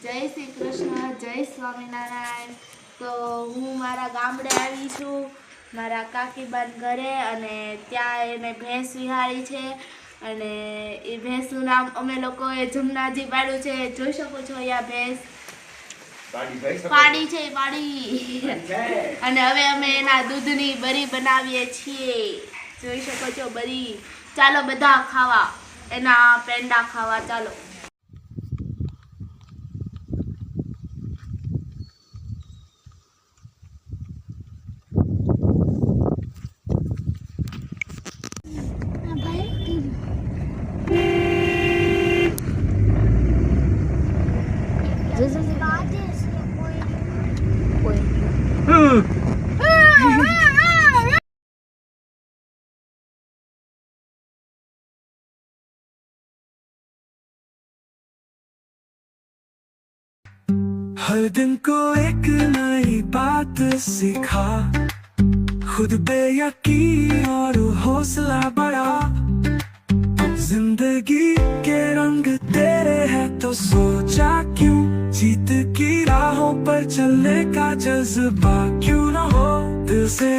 જય શ્રી કૃષ્ણ, જય સ્વામિનારાયણ. તો હું મારા ગામડે આવી છું, મારા કાકીબાન ઘરે, અને ત્યાં એને ભેંસ વિહારી છે. અને એ ભેંસનું નામ અમે લોકોએ જમનાજી પાડ્યું છે. જોઈ શકો છો અહીંયા ભેંસ પાડી છે, પાડી. અને હવે અમે એના દૂધની બરી બનાવીએ છીએ. જોઈ શકો છો બરી. ચાલો બધા ખાવા, એના પેંડા ખાવા ચાલો. हर दिन को एक नई बात सीखा, खुद पे यकीन और हौसला बढ़ा। जिंदगी के रंग तेरे हैं तो सोचा क्यों, जीत की राहों पर चलने का जज्बा क्यों न हो। दिल से